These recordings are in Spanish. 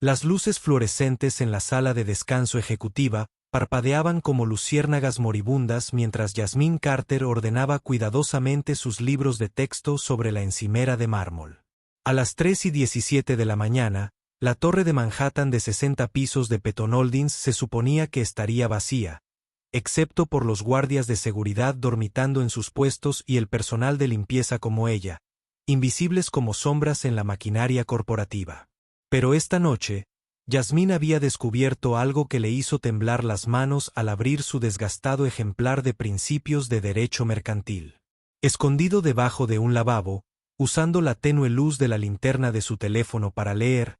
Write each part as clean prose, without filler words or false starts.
Las luces fluorescentes en la sala de descanso ejecutiva parpadeaban como luciérnagas moribundas mientras Yasmín Carter ordenaba cuidadosamente sus libros de texto sobre la encimera de mármol. A las 3:17 de la mañana, la torre de Manhattan de 60 pisos de Peton Holdings se suponía que estaría vacía, excepto por los guardias de seguridad dormitando en sus puestos y el personal de limpieza como ella, invisibles como sombras en la maquinaria corporativa. Pero esta noche, Yasmín había descubierto algo que le hizo temblar las manos al abrir su desgastado ejemplar de Principios de Derecho Mercantil. Escondido debajo de un lavabo, usando la tenue luz de la linterna de su teléfono para leer,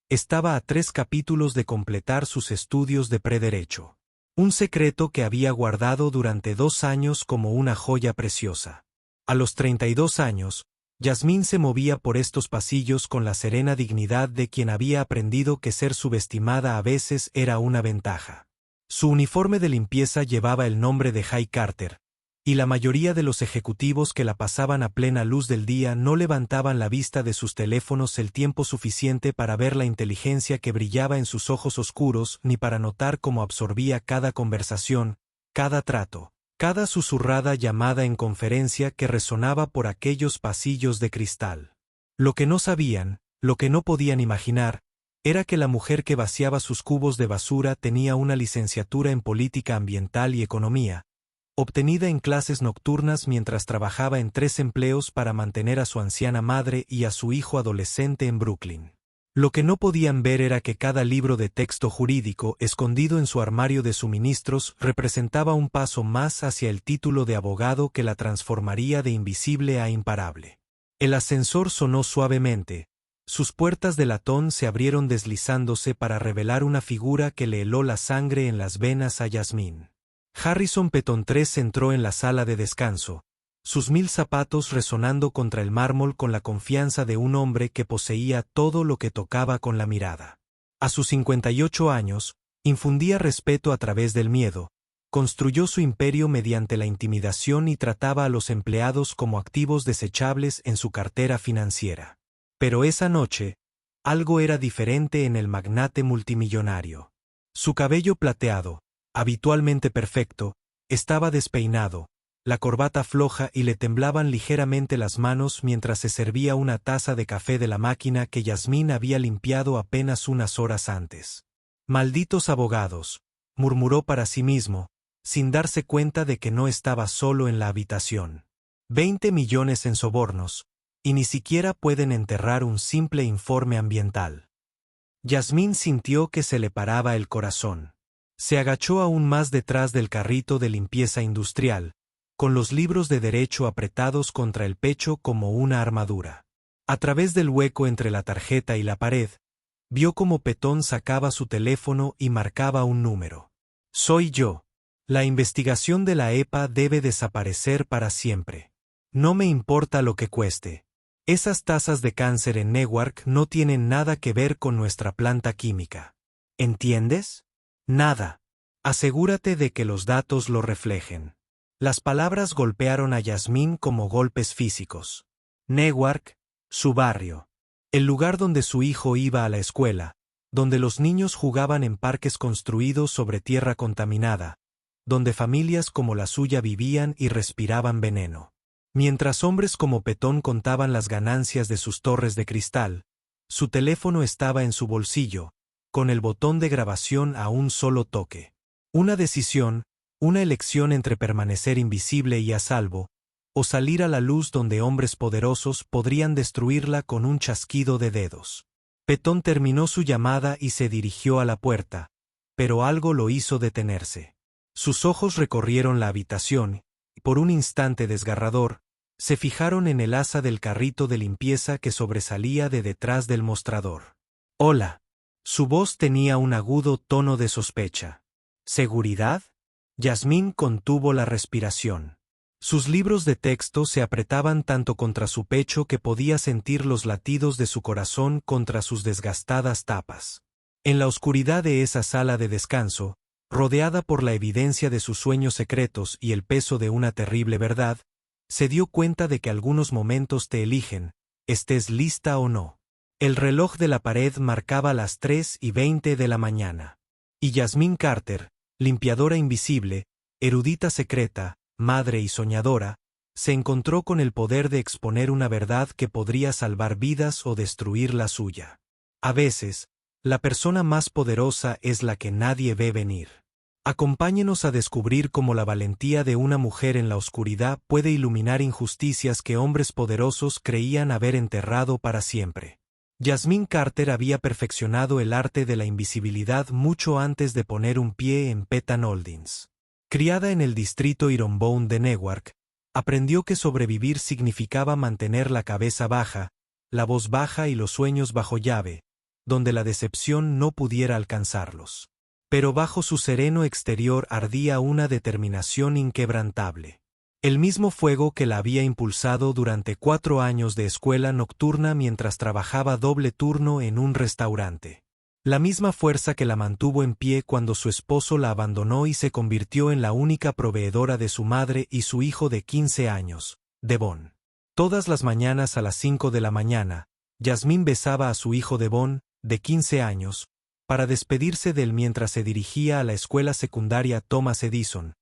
estaba a 3 capítulos de completar sus estudios de prederecho. Un secreto que había guardado durante 2 años como una joya preciosa. A los 32 años, Yasmín se movía por estos pasillos con la serena dignidad de quien había aprendido que ser subestimada a veces era una ventaja. Su uniforme de limpieza llevaba el nombre de Jay Carter, y la mayoría de los ejecutivos que la pasaban a plena luz del día no levantaban la vista de sus teléfonos el tiempo suficiente para ver la inteligencia que brillaba en sus ojos oscuros ni para notar cómo absorbía cada conversación, cada trato, cada susurrada llamada en conferencia que resonaba por aquellos pasillos de cristal. Lo que no sabían, lo que no podían imaginar, era que la mujer que vaciaba sus cubos de basura tenía una licenciatura en política ambiental y economía, obtenida en clases nocturnas mientras trabajaba en 3 empleos para mantener a su anciana madre y a su hijo adolescente en Brooklyn. Lo que no podían ver era que cada libro de texto jurídico escondido en su armario de suministros representaba un paso más hacia el título de abogado que la transformaría de invisible a imparable. El ascensor sonó suavemente, sus puertas de latón se abrieron deslizándose para revelar una figura que le heló la sangre en las venas a Yasmín. Harrison Peton III entró en la sala de descanso, sus 1000 zapatos resonando contra el mármol con la confianza de un hombre que poseía todo lo que tocaba con la mirada. A sus 58 años, infundía respeto a través del miedo, construyó su imperio mediante la intimidación y trataba a los empleados como activos desechables en su cartera financiera. Pero esa noche, algo era diferente en el magnate multimillonario. Su cabello plateado, habitualmente perfecto, estaba despeinado, la corbata floja y le temblaban ligeramente las manos mientras se servía una taza de café de la máquina que Yasmín había limpiado apenas unas horas antes. «Malditos abogados», murmuró para sí mismo, sin darse cuenta de que no estaba solo en la habitación. 20 millones en sobornos, y ni siquiera pueden enterrar un simple informe ambiental. Yasmín sintió que se le paraba el corazón. Se agachó aún más detrás del carrito de limpieza industrial, con los libros de derecho apretados contra el pecho como una armadura. A través del hueco entre la tarjeta y la pared, vio cómo Peton sacaba su teléfono y marcaba un número. «Soy yo. La investigación de la EPA debe desaparecer para siempre. No me importa lo que cueste. Esas tasas de cáncer en Newark no tienen nada que ver con nuestra planta química. ¿Entiendes? Nada. Asegúrate de que los datos lo reflejen». Las palabras golpearon a Yasmín como golpes físicos. Newark, su barrio. El lugar donde su hijo iba a la escuela, donde los niños jugaban en parques construidos sobre tierra contaminada, donde familias como la suya vivían y respiraban veneno. Mientras hombres como Peton contaban las ganancias de sus torres de cristal, su teléfono estaba en su bolsillo, con el botón de grabación a un solo toque. Una decisión, una elección entre permanecer invisible y a salvo, o salir a la luz donde hombres poderosos podrían destruirla con un chasquido de dedos. Peton terminó su llamada y se dirigió a la puerta, pero algo lo hizo detenerse. Sus ojos recorrieron la habitación, y por un instante desgarrador, se fijaron en el asa del carrito de limpieza que sobresalía de detrás del mostrador. «Hola». Su voz tenía un agudo tono de sospecha. «¿Seguridad?» Yasmín contuvo la respiración. Sus libros de texto se apretaban tanto contra su pecho que podía sentir los latidos de su corazón contra sus desgastadas tapas. En la oscuridad de esa sala de descanso, rodeada por la evidencia de sus sueños secretos y el peso de una terrible verdad, se dio cuenta de que algunos momentos te eligen, estés lista o no. El reloj de la pared marcaba las 3:20 de la mañana. Y Yasmín Carter, limpiadora invisible, erudita secreta, madre y soñadora, se encontró con el poder de exponer una verdad que podría salvar vidas o destruir la suya. A veces, la persona más poderosa es la que nadie ve venir. Acompáñenos a descubrir cómo la valentía de una mujer en la oscuridad puede iluminar injusticias que hombres poderosos creían haber enterrado para siempre. Yasmín Carter había perfeccionado el arte de la invisibilidad mucho antes de poner un pie en Petton Holdings. Criada en el distrito Ironbound de Newark, aprendió que sobrevivir significaba mantener la cabeza baja, la voz baja y los sueños bajo llave, donde la decepción no pudiera alcanzarlos. Pero bajo su sereno exterior ardía una determinación inquebrantable. El mismo fuego que la había impulsado durante 4 años de escuela nocturna mientras trabajaba doble turno en un restaurante. La misma fuerza que la mantuvo en pie cuando su esposo la abandonó y se convirtió en la única proveedora de su madre y su hijo de 15 años, Devon. Todas las mañanas a las 5 de la mañana, Yasmín besaba a su hijo Devon, de 15 años, para despedirse de él mientras se dirigía a la escuela secundaria Thomas Edison,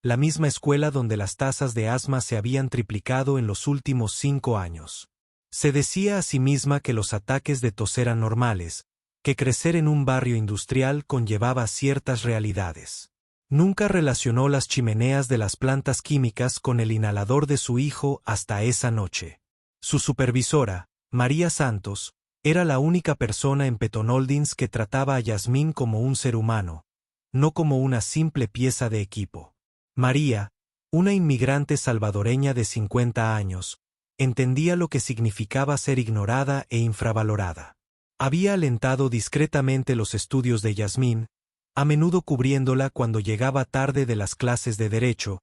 la misma escuela donde las tasas de asma se habían triplicado en los últimos 5 años. Se decía a sí misma que los ataques de tos eran normales, que crecer en un barrio industrial conllevaba ciertas realidades. Nunca relacionó las chimeneas de las plantas químicas con el inhalador de su hijo hasta esa noche. Su supervisora, María Santos, era la única persona en Petton Holdings que trataba a Yasmín como un ser humano, no como una simple pieza de equipo. María, una inmigrante salvadoreña de 50 años, entendía lo que significaba ser ignorada e infravalorada. Había alentado discretamente los estudios de Yasmín, a menudo cubriéndola cuando llegaba tarde de las clases de derecho,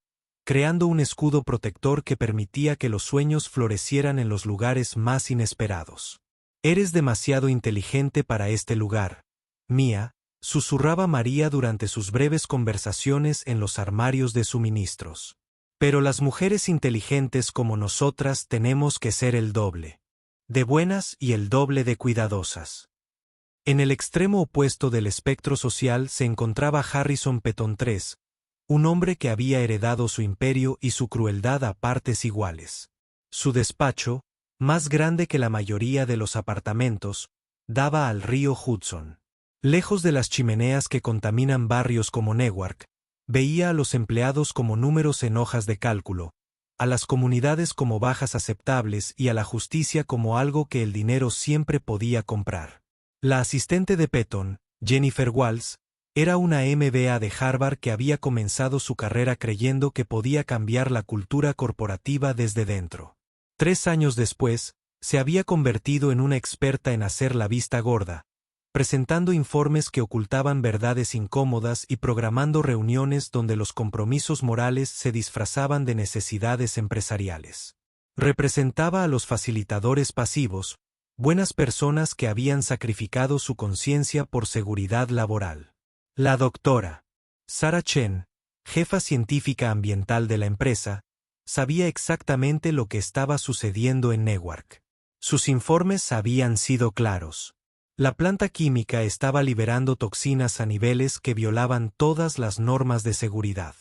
creando un escudo protector que permitía que los sueños florecieran en los lugares más inesperados. «Eres demasiado inteligente para este lugar, Mía», susurraba María durante sus breves conversaciones en los armarios de suministros. «Pero las mujeres inteligentes como nosotras tenemos que ser el doble de buenas y el doble de cuidadosas». En el extremo opuesto del espectro social se encontraba Harrison Petton III, un hombre que había heredado su imperio y su crueldad a partes iguales. Su despacho, más grande que la mayoría de los apartamentos, daba al río Hudson. Lejos de las chimeneas que contaminan barrios como Newark, veía a los empleados como números en hojas de cálculo, a las comunidades como bajas aceptables y a la justicia como algo que el dinero siempre podía comprar. La asistente de Petton, Jennifer Walls, era una MBA de Harvard que había comenzado su carrera creyendo que podía cambiar la cultura corporativa desde dentro. 3 años después, se había convertido en una experta en hacer la vista gorda, presentando informes que ocultaban verdades incómodas y programando reuniones donde los compromisos morales se disfrazaban de necesidades empresariales. Representaba a los facilitadores pasivos, buenas personas que habían sacrificado su conciencia por seguridad laboral. La doctora Sarah Chen, jefa científica ambiental de la empresa, sabía exactamente lo que estaba sucediendo en Newark. Sus informes habían sido claros. La planta química estaba liberando toxinas a niveles que violaban todas las normas de seguridad.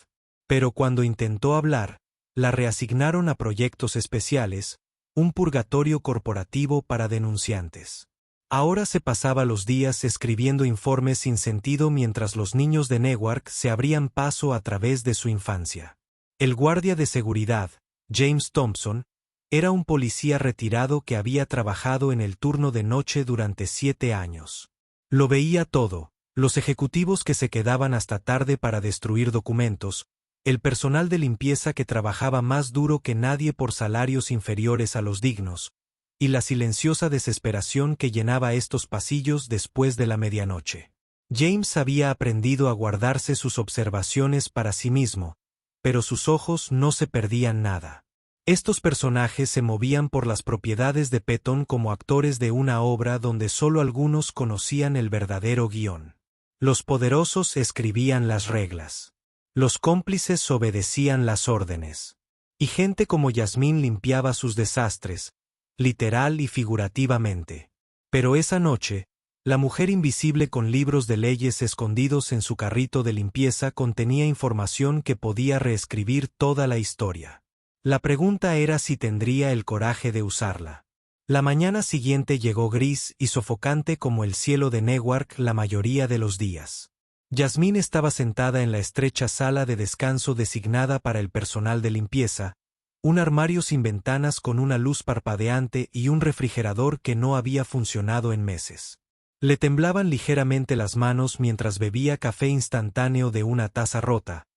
Pero cuando intentó hablar, la reasignaron a proyectos especiales, un purgatorio corporativo para denunciantes. Ahora se pasaba los días escribiendo informes sin sentido mientras los niños de Newark se abrían paso a través de su infancia. El guardia de seguridad, James Thompson, era un policía retirado que había trabajado en el turno de noche durante 7 años. Lo veía todo, los ejecutivos que se quedaban hasta tarde para destruir documentos, el personal de limpieza que trabajaba más duro que nadie por salarios inferiores a los dignos, y la silenciosa desesperación que llenaba estos pasillos después de la medianoche. James había aprendido a guardarse sus observaciones para sí mismo, pero sus ojos no se perdían nada. Estos personajes se movían por las propiedades de Petton como actores de una obra donde solo algunos conocían el verdadero guión. Los poderosos escribían las reglas. Los cómplices obedecían las órdenes. Y gente como Yasmín limpiaba sus desastres, literal y figurativamente. Pero esa noche, la mujer invisible con libros de leyes escondidos en su carrito de limpieza contenía información que podía reescribir toda la historia. La pregunta era si tendría el coraje de usarla. La mañana siguiente llegó gris y sofocante como el cielo de Newark la mayoría de los días. Yasmín estaba sentada en la estrecha sala de descanso designada para el personal de limpieza, un armario sin ventanas con una luz parpadeante y un refrigerador que no había funcionado en meses. Le temblaban ligeramente las manos mientras bebía café instantáneo de una taza rota,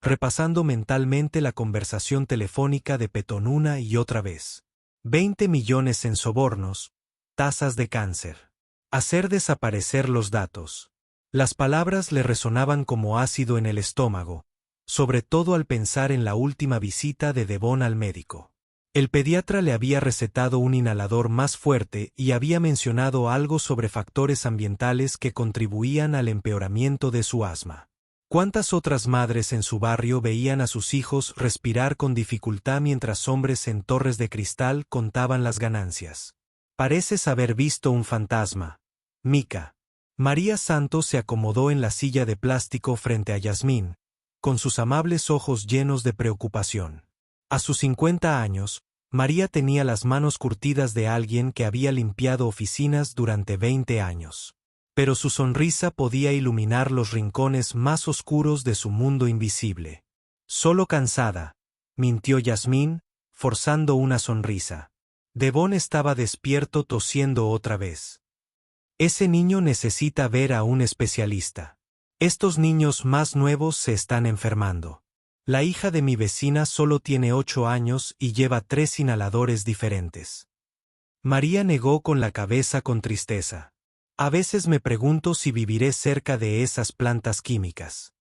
repasando mentalmente la conversación telefónica de Petón una y otra vez. 20 millones en sobornos, tasas de cáncer. Hacer desaparecer los datos. Las palabras le resonaban como ácido en el estómago, sobre todo al pensar en la última visita de Devon al médico. El pediatra le había recetado un inhalador más fuerte y había mencionado algo sobre factores ambientales que contribuían al empeoramiento de su asma. ¿Cuántas otras madres en su barrio veían a sus hijos respirar con dificultad mientras hombres en torres de cristal contaban las ganancias? Pareces haber visto un fantasma, Mika. María Santos se acomodó en la silla de plástico frente a Yasmín, con sus amables ojos llenos de preocupación. A sus 50 años, María tenía las manos curtidas de alguien que había limpiado oficinas durante 20 años. Pero su sonrisa podía iluminar los rincones más oscuros de su mundo invisible. Solo cansada, mintió Yasmín, forzando una sonrisa. Devon estaba despierto tosiendo otra vez. Ese niño necesita ver a un especialista. Estos niños más nuevos se están enfermando. La hija de mi vecina solo tiene 8 años y lleva 3 inhaladores diferentes. María negó con la cabeza con tristeza. A veces me pregunto si viviré cerca de esas plantas químicas.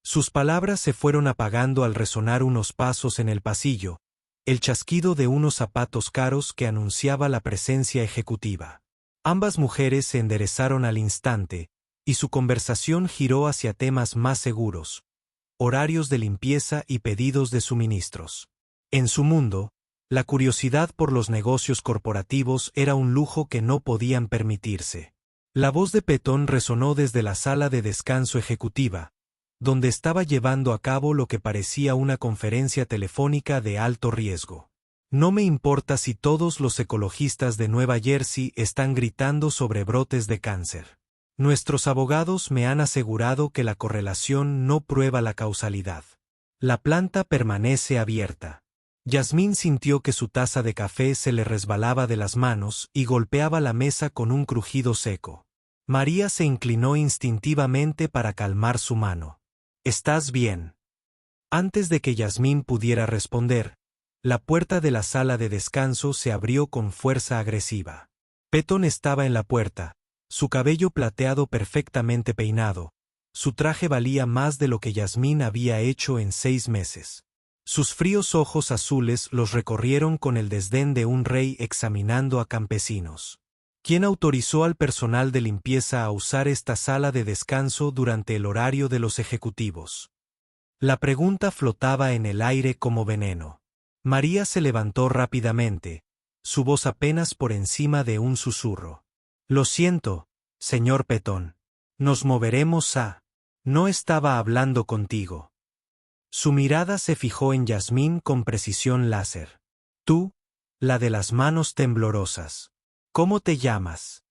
Sus palabras se fueron apagando al resonar unos pasos en el pasillo, el chasquido de unos zapatos caros que anunciaba la presencia ejecutiva. Ambas mujeres se enderezaron al instante, y su conversación giró hacia temas más seguros, horarios de limpieza y pedidos de suministros. En su mundo, la curiosidad por los negocios corporativos era un lujo que no podían permitirse. La voz de Petón resonó desde la sala de descanso ejecutiva, donde estaba llevando a cabo lo que parecía una conferencia telefónica de alto riesgo. No me importa si todos los ecologistas de Nueva Jersey están gritando sobre brotes de cáncer. Nuestros abogados me han asegurado que la correlación no prueba la causalidad. La planta permanece abierta. Yasmín sintió que su taza de café se le resbalaba de las manos y golpeaba la mesa con un crujido seco. María se inclinó instintivamente para calmar su mano. ¿Estás bien? Antes de que Yasmín pudiera responder, la puerta de la sala de descanso se abrió con fuerza agresiva. Petón estaba en la puerta, su cabello plateado perfectamente peinado. Su traje valía más de lo que Yasmín había hecho en 6 meses. Sus fríos ojos azules los recorrieron con el desdén de un rey examinando a campesinos. ¿Quién autorizó al personal de limpieza a usar esta sala de descanso durante el horario de los ejecutivos? La pregunta flotaba en el aire como veneno. María se levantó rápidamente, su voz apenas por encima de un susurro. Lo siento, señor Petón. Nos moveremos a... No estaba hablando contigo. Su mirada se fijó en Yasmín con precisión láser. Tú, la de las manos temblorosas. ¿Cómo te llamas?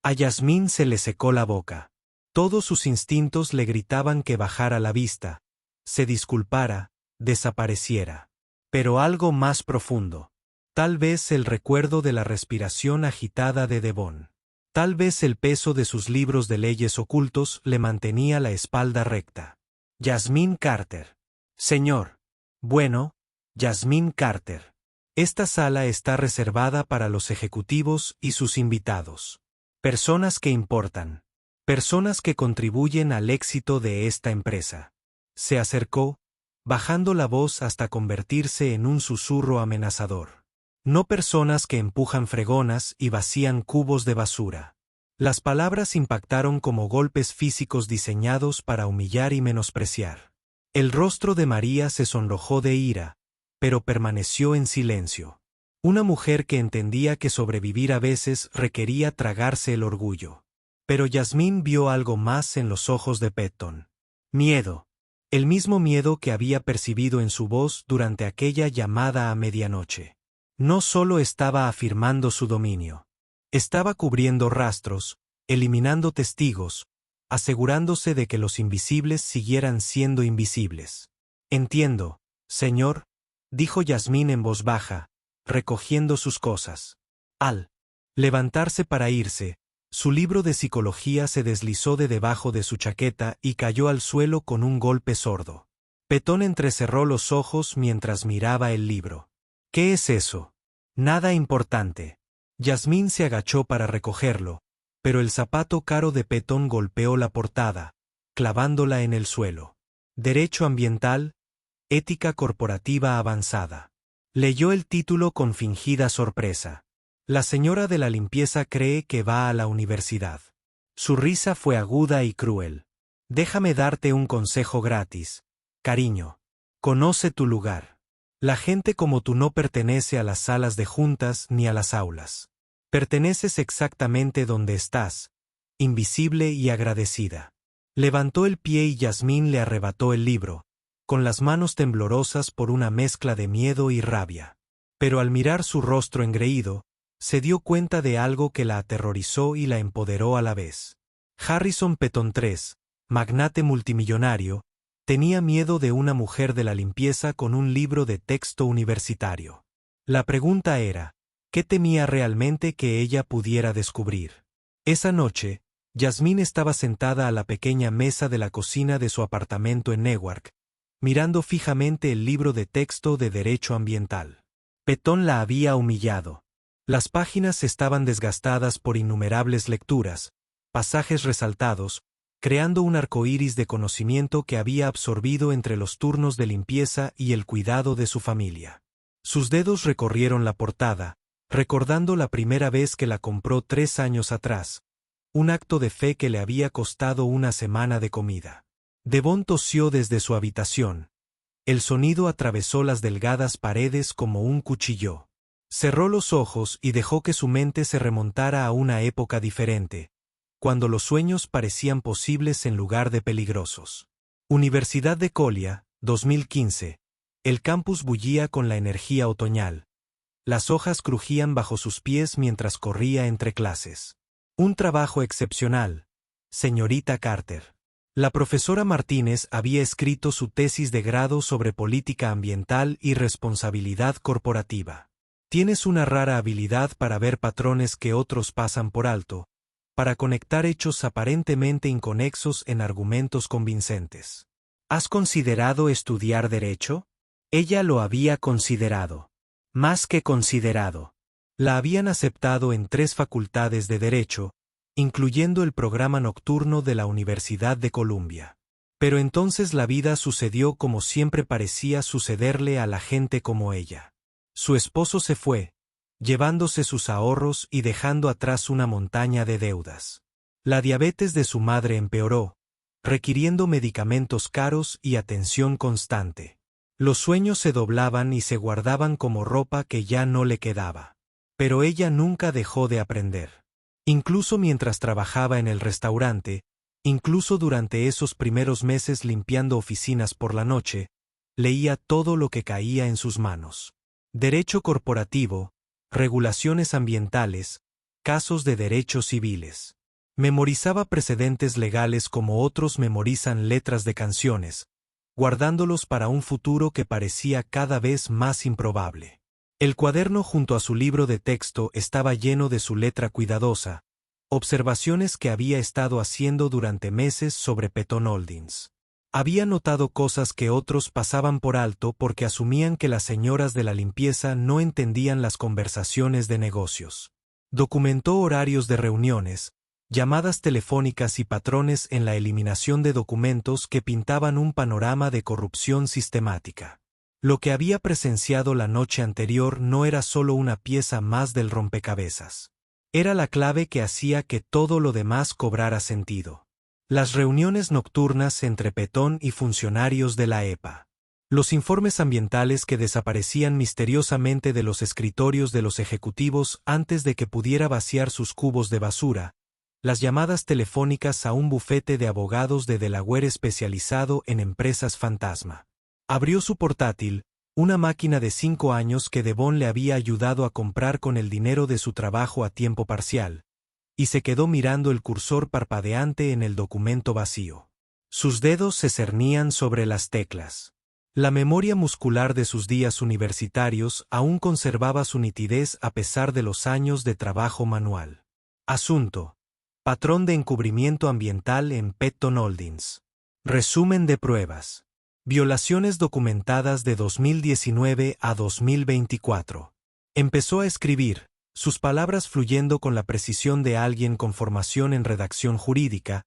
A Yasmín se le secó la boca. Todos sus instintos le gritaban que bajara la vista, se disculpara, desapareciera. Pero algo más profundo. Tal vez el recuerdo de la respiración agitada de Devon. Tal vez el peso de sus libros de leyes ocultos le mantenía la espalda recta. Yasmín Carter. Señor. Bueno, Yasmín Carter. Esta sala está reservada para los ejecutivos y sus invitados. Personas que importan. Personas que contribuyen al éxito de esta empresa. Se acercó, bajando la voz hasta convertirse en un susurro amenazador. No personas que empujan fregonas y vacían cubos de basura. Las palabras impactaron como golpes físicos diseñados para humillar y menospreciar. El rostro de María se sonrojó de ira, pero permaneció en silencio. Una mujer que entendía que sobrevivir a veces requería tragarse el orgullo. Pero Yasmín vio algo más en los ojos de Petón. Miedo. El mismo miedo que había percibido en su voz durante aquella llamada a medianoche. No solo estaba afirmando su dominio. Estaba cubriendo rastros, eliminando testigos, asegurándose de que los invisibles siguieran siendo invisibles. Entiendo, señor, dijo Yasmín en voz baja, recogiendo sus cosas. Al levantarse para irse, su libro de psicología se deslizó de debajo de su chaqueta y cayó al suelo con un golpe sordo. Petón entrecerró los ojos mientras miraba el libro. ¿Qué es eso? Nada importante. Yasmín se agachó para recogerlo, pero el zapato caro de Petón golpeó la portada, clavándola en el suelo. Derecho ambiental, ética corporativa avanzada. Leyó el título con fingida sorpresa. La señora de la limpieza cree que va a la universidad. Su risa fue aguda y cruel. Déjame darte un consejo gratis, cariño. Conoce tu lugar. La gente como tú no pertenece a las salas de juntas ni a las aulas. Perteneces exactamente donde estás, invisible y agradecida. Levantó el pie y Yasmín le arrebató el libro, con las manos temblorosas por una mezcla de miedo y rabia. Pero al mirar su rostro engreído, se dio cuenta de algo que la aterrorizó y la empoderó a la vez. Harrison Petón III, magnate multimillonario, tenía miedo de una mujer de la limpieza con un libro de texto universitario. La pregunta era, ¿qué temía realmente que ella pudiera descubrir? Esa noche, Yasmín estaba sentada a la pequeña mesa de la cocina de su apartamento en Newark, mirando fijamente el libro de texto de Derecho Ambiental. Petón la había humillado. Las páginas estaban desgastadas por innumerables lecturas, pasajes resaltados, creando un arcoíris de conocimiento que había absorbido entre los turnos de limpieza y el cuidado de su familia. Sus dedos recorrieron la portada, recordando la primera vez que la compró 3 años atrás, un acto de fe que le había costado una semana de comida. Devon tosió desde su habitación. El sonido atravesó las delgadas paredes como un cuchillo. Cerró los ojos y dejó que su mente se remontara a una época diferente, cuando los sueños parecían posibles en lugar de peligrosos. Universidad de Colia, 2015. El campus bullía con la energía otoñal. Las hojas crujían bajo sus pies mientras corría entre clases. Un trabajo excepcional, señorita Carter. La profesora Martínez había escrito su tesis de grado sobre política ambiental y responsabilidad corporativa. Tienes una rara habilidad para ver patrones que otros pasan por alto, para conectar hechos aparentemente inconexos en argumentos convincentes. ¿Has considerado estudiar derecho? Ella lo había considerado. Más que considerado. La habían aceptado en 3 facultades de derecho, incluyendo el programa nocturno de la Universidad de Columbia. Pero entonces la vida sucedió como siempre parecía sucederle a la gente como ella. Su esposo se fue, llevándose sus ahorros y dejando atrás una montaña de deudas. La diabetes de su madre empeoró, requiriendo medicamentos caros y atención constante. Los sueños se doblaban y se guardaban como ropa que ya no le quedaba. Pero ella nunca dejó de aprender. Incluso mientras trabajaba en el restaurante, incluso durante esos primeros meses limpiando oficinas por la noche, leía todo lo que caía en sus manos. Derecho corporativo, regulaciones ambientales, casos de derechos civiles. Memorizaba precedentes legales como otros memorizan letras de canciones, guardándolos para un futuro que parecía cada vez más improbable. El cuaderno junto a su libro de texto estaba lleno de su letra cuidadosa, observaciones que había estado haciendo durante meses sobre Petón Holdings. Había notado cosas que otros pasaban por alto porque asumían que las señoras de la limpieza no entendían las conversaciones de negocios. Documentó horarios de reuniones, llamadas telefónicas y patrones en la eliminación de documentos que pintaban un panorama de corrupción sistemática. Lo que había presenciado la noche anterior no era solo una pieza más del rompecabezas. Era la clave que hacía que todo lo demás cobrara sentido. Las reuniones nocturnas entre Petón y funcionarios de la EPA. Los informes ambientales que desaparecían misteriosamente de los escritorios de los ejecutivos antes de que pudiera vaciar sus cubos de basura, las llamadas telefónicas a un bufete de abogados de Delaware especializado en empresas fantasma. Abrió su portátil, una máquina de 5 años que Devon le había ayudado a comprar con el dinero de su trabajo a tiempo parcial, y se quedó mirando el cursor parpadeante en el documento vacío. Sus dedos se cernían sobre las teclas. La memoria muscular de sus días universitarios aún conservaba su nitidez a pesar de los años de trabajo manual. Asunto: patrón de encubrimiento ambiental en Petton Holdings. Resumen de pruebas. Violaciones documentadas de 2019 a 2024. Empezó a escribir, sus palabras fluyendo con la precisión de alguien con formación en redacción jurídica,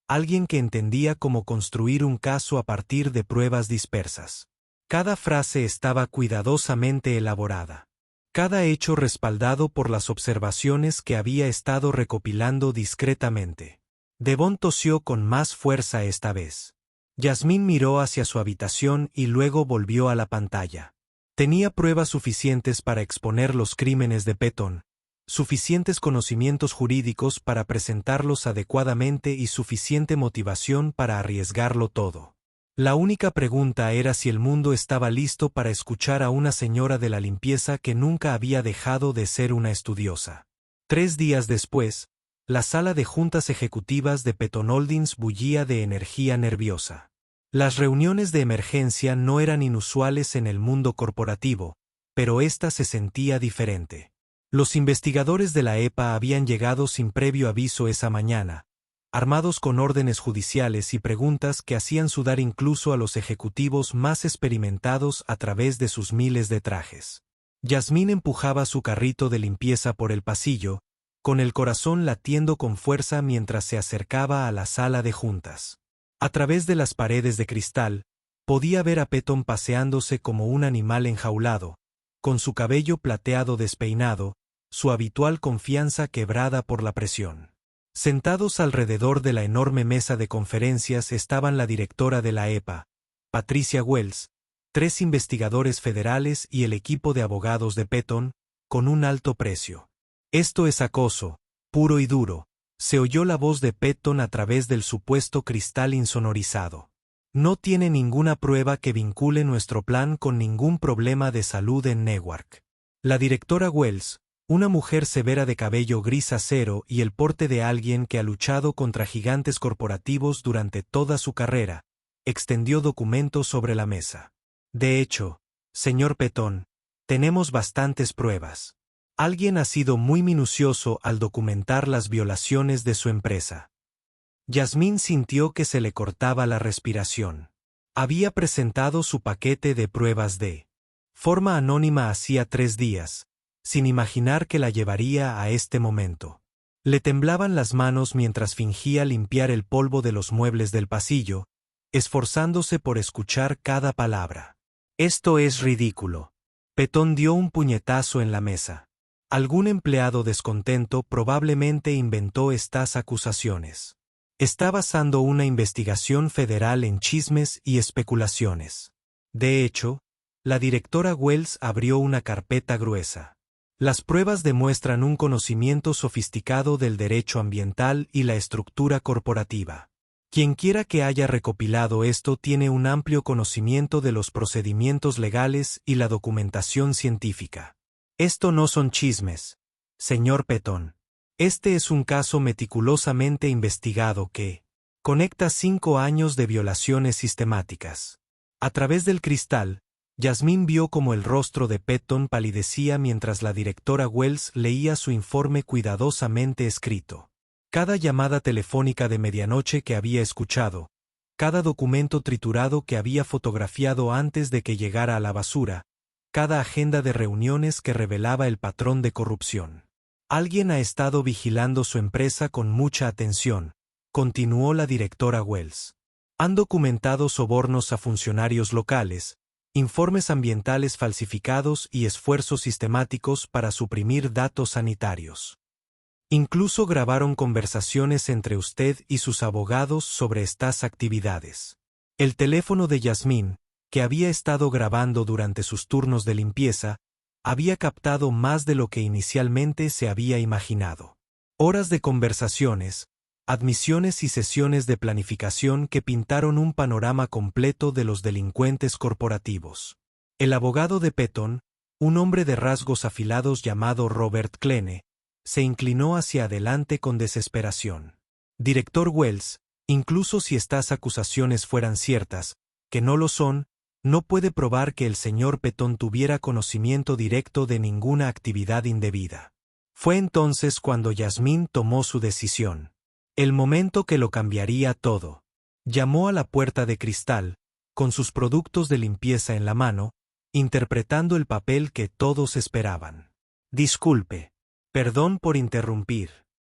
alguien que entendía cómo construir un caso a partir de pruebas dispersas. Cada frase estaba cuidadosamente elaborada. Cada hecho respaldado por las observaciones que había estado recopilando discretamente. Devon tosió con más fuerza esta vez. Yasmín miró hacia su habitación y luego volvió a la pantalla. Tenía pruebas suficientes para exponer los crímenes de Petton, suficientes conocimientos jurídicos para presentarlos adecuadamente y suficiente motivación para arriesgarlo todo. La única pregunta era si el mundo estaba listo para escuchar a una señora de la limpieza que nunca había dejado de ser una estudiosa. 3 días después, la sala de juntas ejecutivas de Petton Holdings bullía de energía nerviosa. Las reuniones de emergencia no eran inusuales en el mundo corporativo, pero esta se sentía diferente. Los investigadores de la EPA habían llegado sin previo aviso esa mañana, armados con órdenes judiciales y preguntas que hacían sudar incluso a los ejecutivos más experimentados a través de sus miles de trajes. Yasmín empujaba su carrito de limpieza por el pasillo, con el corazón latiendo con fuerza mientras se acercaba a la sala de juntas. A través de las paredes de cristal, podía ver a Petton paseándose como un animal enjaulado, con su cabello plateado despeinado, su habitual confianza quebrada por la presión. Sentados alrededor de la enorme mesa de conferencias estaban la directora de la EPA, Patricia Wells, 3 investigadores federales y el equipo de abogados de Petton, con un alto precio. Esto es acoso, puro y duro, se oyó la voz de Petton a través del supuesto cristal insonorizado. No tiene ninguna prueba que vincule nuestro plan con ningún problema de salud en Newark. La directora Wells, una mujer severa de cabello gris acero y el porte de alguien que ha luchado contra gigantes corporativos durante toda su carrera, extendió documentos sobre la mesa. De hecho, señor Petton, tenemos bastantes pruebas. Alguien ha sido muy minucioso al documentar las violaciones de su empresa. Yasmín sintió que se le cortaba la respiración. Había presentado su paquete de pruebas de forma anónima hacía 3 días, sin imaginar que la llevaría a este momento. Le temblaban las manos mientras fingía limpiar el polvo de los muebles del pasillo, esforzándose por escuchar cada palabra. Esto es ridículo. Petton dio un puñetazo en la mesa. Algún empleado descontento probablemente inventó estas acusaciones. Está basando una investigación federal en chismes y especulaciones. De hecho, la directora Wells abrió una carpeta gruesa. Las pruebas demuestran un conocimiento sofisticado del derecho ambiental y la estructura corporativa. Quienquiera que haya recopilado esto tiene un amplio conocimiento de los procedimientos legales y la documentación científica. Esto no son chismes, señor Petton. Este es un caso meticulosamente investigado que conecta 5 años de violaciones sistemáticas. A través del cristal, Yasmín vio como el rostro de Petton palidecía mientras la directora Wells leía su informe cuidadosamente escrito. Cada llamada telefónica de medianoche que había escuchado, cada documento triturado que había fotografiado antes de que llegara a la basura, cada agenda de reuniones que revelaba el patrón de corrupción. Alguien ha estado vigilando su empresa con mucha atención, continuó la directora Wells. Han documentado sobornos a funcionarios locales, informes ambientales falsificados y esfuerzos sistemáticos para suprimir datos sanitarios. Incluso grabaron conversaciones entre usted y sus abogados sobre estas actividades. El teléfono de Yasmín, que había estado grabando durante sus turnos de limpieza, había captado más de lo que inicialmente se había imaginado. Horas de conversaciones, admisiones y sesiones de planificación que pintaron un panorama completo de los delincuentes corporativos. El abogado de Petton, un hombre de rasgos afilados llamado Robert Klene, se inclinó hacia adelante con desesperación. Director Wells, incluso si estas acusaciones fueran ciertas, que no lo son, no puede probar que el señor Petton tuviera conocimiento directo de ninguna actividad indebida. Fue entonces cuando Yasmín tomó su decisión. El momento que lo cambiaría todo. Llamó a la puerta de cristal, con sus productos de limpieza en la mano, interpretando el papel que todos esperaban. Disculpe. Perdón por interrumpir.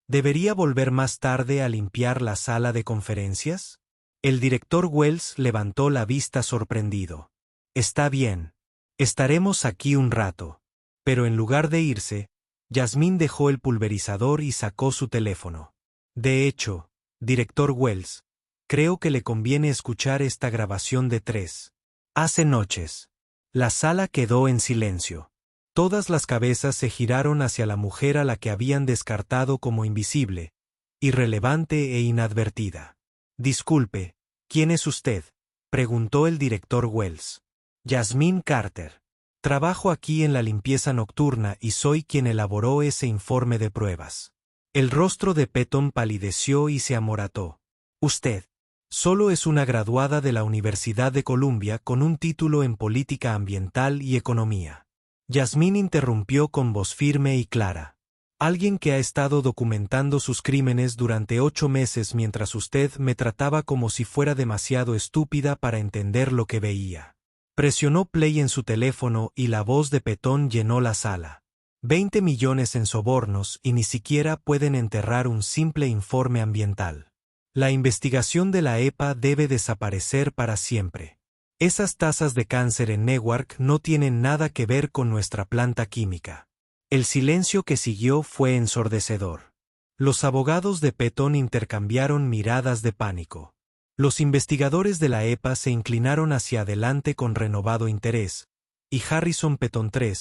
¿Debería volver más tarde a limpiar la sala de conferencias? El director Wells levantó la vista sorprendido. Está bien. Estaremos aquí un rato. Pero en lugar de irse, Yasmín dejó el pulverizador y sacó su teléfono. De hecho, director Wells, creo que le conviene escuchar esta grabación de 3. Hace noches. La sala quedó en silencio. Todas las cabezas se giraron hacia la mujer a la que habían descartado como invisible, irrelevante e inadvertida. Disculpe, ¿quién es usted?, preguntó el director Wells. Yasmín Carter. Trabajo aquí en la limpieza nocturna y soy quien elaboró ese informe de pruebas. El rostro de Petton palideció y se amorató. Usted. Solo es una graduada de la Universidad de Columbia con un título en política ambiental y economía. Yasmín interrumpió con voz firme y clara. Alguien que ha estado documentando sus crímenes durante 8 meses mientras usted me trataba como si fuera demasiado estúpida para entender lo que veía. Presionó play en su teléfono y la voz de Petton llenó la sala. 20 millones en sobornos y ni siquiera pueden enterrar un simple informe ambiental. La investigación de la EPA debe desaparecer para siempre. Esas tasas de cáncer en Newark no tienen nada que ver con nuestra planta química. El silencio que siguió fue ensordecedor. Los abogados de Petton intercambiaron miradas de pánico. Los investigadores de la EPA se inclinaron hacia adelante con renovado interés, y Harrison Petton III,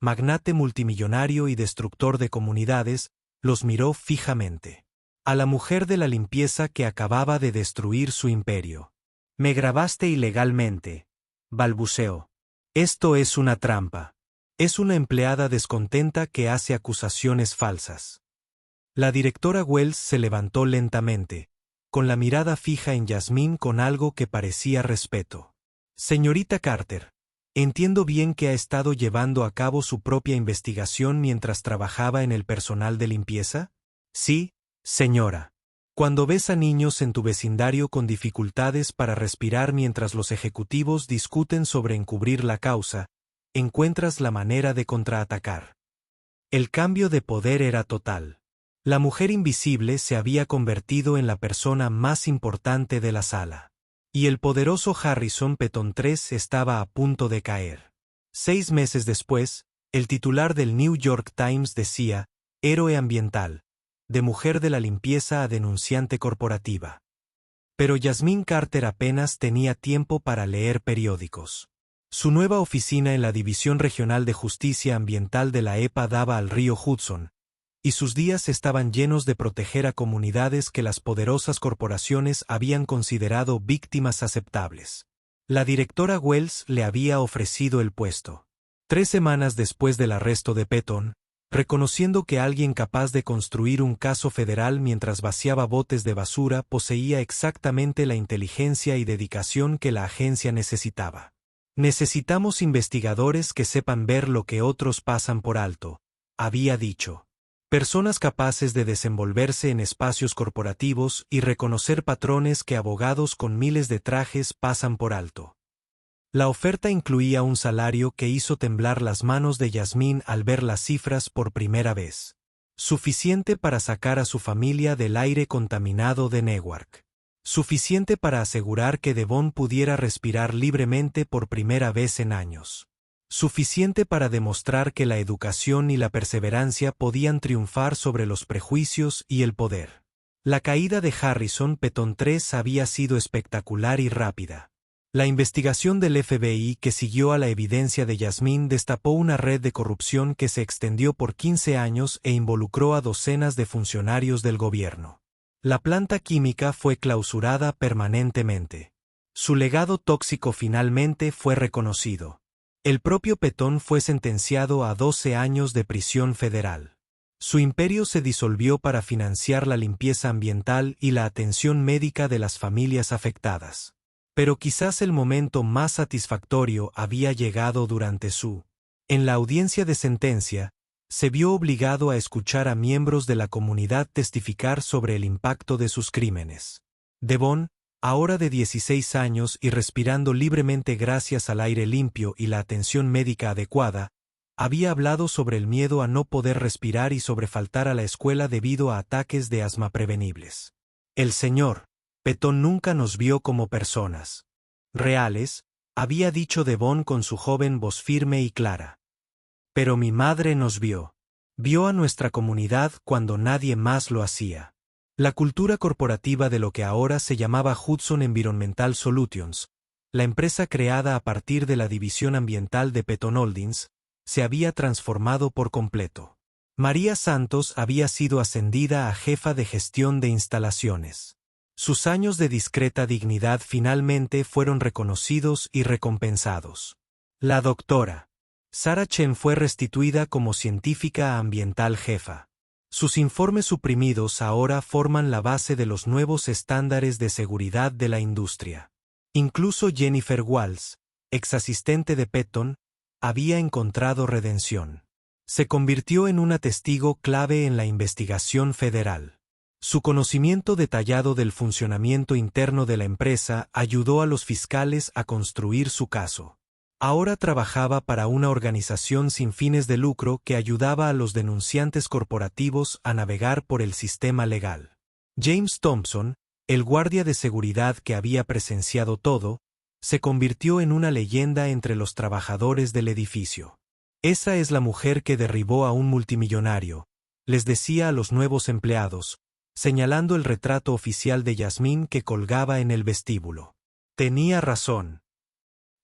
magnate multimillonario y destructor de comunidades, los miró fijamente. A la mujer de la limpieza que acababa de destruir su imperio. Me grabaste ilegalmente, balbuceó. Esto es una trampa. Es una empleada descontenta que hace acusaciones falsas. La directora Wells se levantó lentamente, con la mirada fija en Yasmín con algo que parecía respeto. Señorita Carter, entiendo bien que ha estado llevando a cabo su propia investigación mientras trabajaba en el personal de limpieza. Sí, señora. Cuando ves a niños en tu vecindario con dificultades para respirar mientras los ejecutivos discuten sobre encubrir la causa, encuentras la manera de contraatacar. El cambio de poder era total. La mujer invisible se había convertido en la persona más importante de la sala. Y el poderoso Harrison Petton III estaba a punto de caer. 6 meses después, el titular del New York Times decía, héroe ambiental. De mujer de la limpieza a denunciante corporativa. Pero Yasmín Carter apenas tenía tiempo para leer periódicos. Su nueva oficina en la División Regional de Justicia Ambiental de la EPA daba al río Hudson, y sus días estaban llenos de proteger a comunidades que las poderosas corporaciones habían considerado víctimas aceptables. La directora Wells le había ofrecido el puesto. 3 semanas después del arresto de Petton, reconociendo que alguien capaz de construir un caso federal mientras vaciaba botes de basura poseía exactamente la inteligencia y dedicación que la agencia necesitaba. Necesitamos investigadores que sepan ver lo que otros pasan por alto, había dicho. Personas capaces de desenvolverse en espacios corporativos y reconocer patrones que abogados con miles de trajes pasan por alto. La oferta incluía un salario que hizo temblar las manos de Yasmín al ver las cifras por primera vez. Suficiente para sacar a su familia del aire contaminado de Newark. Suficiente para asegurar que Devon pudiera respirar libremente por primera vez en años. Suficiente para demostrar que la educación y la perseverancia podían triunfar sobre los prejuicios y el poder. La caída de Harrison Petton III había sido espectacular y rápida. La investigación del FBI que siguió a la evidencia de Yasmín destapó una red de corrupción que se extendió por 15 años e involucró a docenas de funcionarios del gobierno. La planta química fue clausurada permanentemente. Su legado tóxico finalmente fue reconocido. El propio Petón fue sentenciado a 12 años de prisión federal. Su imperio se disolvió para financiar la limpieza ambiental y la atención médica de las familias afectadas. Pero quizás el momento más satisfactorio había llegado durante En la audiencia de sentencia, se vio obligado a escuchar a miembros de la comunidad testificar sobre el impacto de sus crímenes. Devon, ahora de 16 años y respirando libremente gracias al aire limpio y la atención médica adecuada, había hablado sobre el miedo a no poder respirar y sobre faltar a la escuela debido a ataques de asma prevenibles. El señor Petón nunca nos vio como personas reales, había dicho Devon con su joven voz firme y clara. Pero mi madre nos vio. Vio a nuestra comunidad cuando nadie más lo hacía. La cultura corporativa de lo que ahora se llamaba Hudson Environmental Solutions, la empresa creada a partir de la división ambiental de Petón Holdings, se había transformado por completo. María Santos había sido ascendida a jefa de gestión de instalaciones. Sus años de discreta dignidad finalmente fueron reconocidos y recompensados. La doctora Sarah Chen fue restituida como científica ambiental jefa. Sus informes suprimidos ahora forman la base de los nuevos estándares de seguridad de la industria. Incluso Jennifer Walls, ex asistente de Petón, había encontrado redención. Se convirtió en una testigo clave en la investigación federal. Su conocimiento detallado del funcionamiento interno de la empresa ayudó a los fiscales a construir su caso. Ahora trabajaba para una organización sin fines de lucro que ayudaba a los denunciantes corporativos a navegar por el sistema legal. James Thompson, el guardia de seguridad que había presenciado todo, se convirtió en una leyenda entre los trabajadores del edificio. Esa es la mujer que derribó a un multimillonario, les decía a los nuevos empleados, señalando el retrato oficial de Yasmín que colgaba en el vestíbulo. Tenía razón.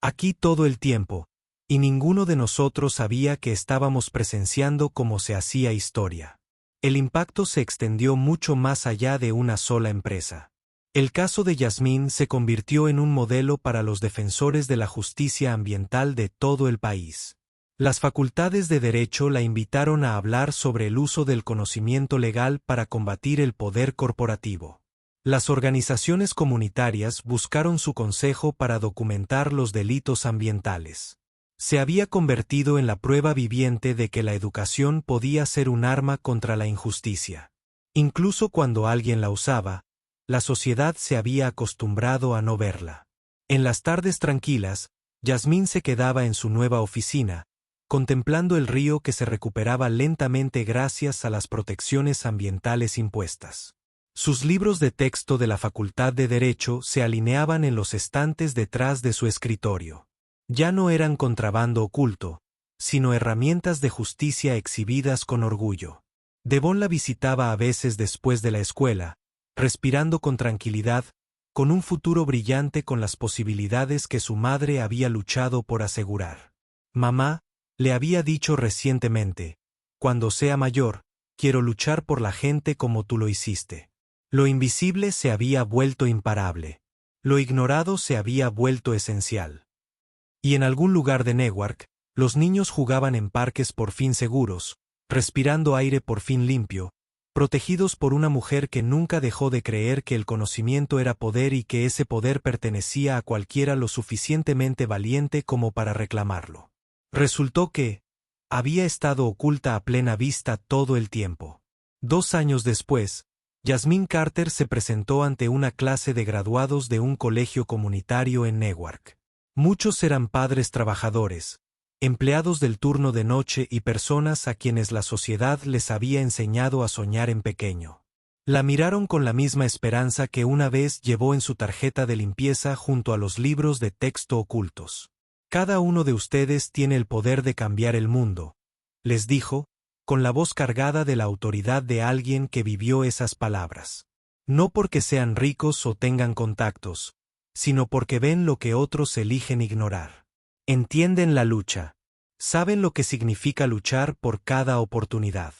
Aquí todo el tiempo, y ninguno de nosotros sabía que estábamos presenciando cómo se hacía historia. El impacto se extendió mucho más allá de una sola empresa. El caso de Yasmín se convirtió en un modelo para los defensores de la justicia ambiental de todo el país. Las facultades de Derecho la invitaron a hablar sobre el uso del conocimiento legal para combatir el poder corporativo. Las organizaciones comunitarias buscaron su consejo para documentar los delitos ambientales. Se había convertido en la prueba viviente de que la educación podía ser un arma contra la injusticia. Incluso cuando alguien la usaba, la sociedad se había acostumbrado a no verla. En las tardes tranquilas, Yasmín se quedaba en su nueva oficina, contemplando el río que se recuperaba lentamente gracias a las protecciones ambientales impuestas. Sus libros de texto de la Facultad de Derecho se alineaban en los estantes detrás de su escritorio. Ya no eran contrabando oculto, sino herramientas de justicia exhibidas con orgullo. Devon la visitaba a veces después de la escuela, respirando con tranquilidad, con un futuro brillante con las posibilidades que su madre había luchado por asegurar. Mamá, le había dicho recientemente, cuando sea mayor, quiero luchar por la gente como tú lo hiciste. Lo invisible se había vuelto imparable. Lo ignorado se había vuelto esencial. Y en algún lugar de Newark, los niños jugaban en parques por fin seguros, respirando aire por fin limpio, protegidos por una mujer que nunca dejó de creer que el conocimiento era poder y que ese poder pertenecía a cualquiera lo suficientemente valiente como para reclamarlo. Resultó que había estado oculta a plena vista todo el tiempo. 2 años después, Yasmín Carter se presentó ante una clase de graduados de un colegio comunitario en Newark. Muchos eran padres trabajadores, empleados del turno de noche y personas a quienes la sociedad les había enseñado a soñar en pequeño. La miraron con la misma esperanza que una vez llevó en su tarjeta de limpieza junto a los libros de texto ocultos. Cada uno de ustedes tiene el poder de cambiar el mundo, les dijo, con la voz cargada de la autoridad de alguien que vivió esas palabras. No porque sean ricos o tengan contactos, sino porque ven lo que otros eligen ignorar. Entienden la lucha. Saben lo que significa luchar por cada oportunidad.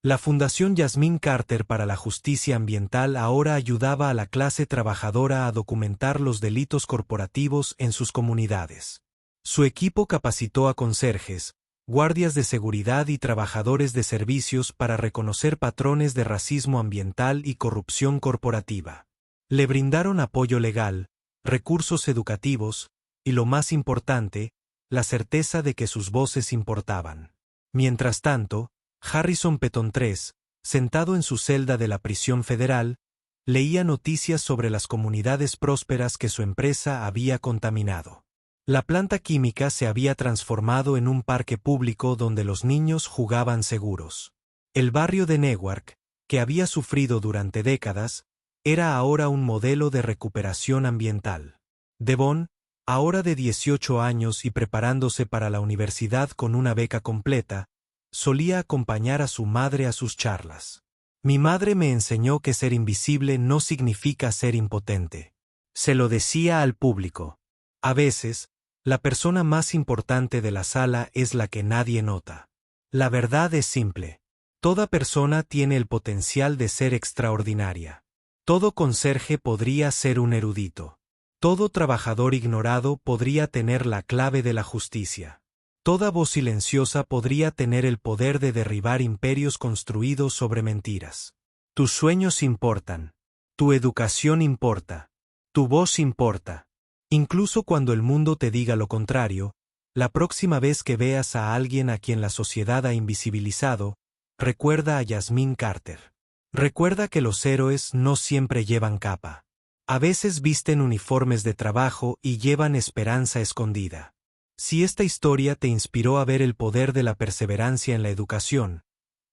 La Fundación Yasmín Carter para la Justicia Ambiental ahora ayudaba a la clase trabajadora a documentar los delitos corporativos en sus comunidades. Su equipo capacitó a conserjes, guardias de seguridad y trabajadores de servicios para reconocer patrones de racismo ambiental y corrupción corporativa. Le brindaron apoyo legal, recursos educativos, y lo más importante, la certeza de que sus voces importaban. Mientras tanto, Harrison Petón III, sentado en su celda de la prisión federal, leía noticias sobre las comunidades prósperas que su empresa había contaminado. La planta química se había transformado en un parque público donde los niños jugaban seguros. El barrio de Newark, que había sufrido durante décadas, era ahora un modelo de recuperación ambiental. Devon, ahora de 18 años y preparándose para la universidad con una beca completa, solía acompañar a su madre a sus charlas. Mi madre me enseñó que ser invisible no significa ser impotente. Se lo decía al público. A veces, la persona más importante de la sala es la que nadie nota. La verdad es simple. Toda persona tiene el potencial de ser extraordinaria. Todo conserje podría ser un erudito. Todo trabajador ignorado podría tener la clave de la justicia. Toda voz silenciosa podría tener el poder de derribar imperios construidos sobre mentiras. Tus sueños importan. Tu educación importa. Tu voz importa. Incluso cuando el mundo te diga lo contrario, la próxima vez que veas a alguien a quien la sociedad ha invisibilizado, recuerda a Yasmín Carter. Recuerda que los héroes no siempre llevan capa. A veces visten uniformes de trabajo y llevan esperanza escondida. Si esta historia te inspiró a ver el poder de la perseverancia en la educación,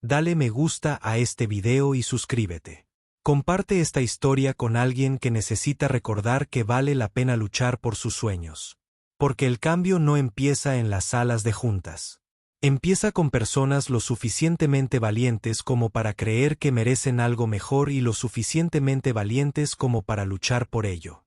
dale me gusta a este video y suscríbete. Comparte esta historia con alguien que necesita recordar que vale la pena luchar por sus sueños. Porque el cambio no empieza en las salas de juntas. Empieza con personas lo suficientemente valientes como para creer que merecen algo mejor y lo suficientemente valientes como para luchar por ello.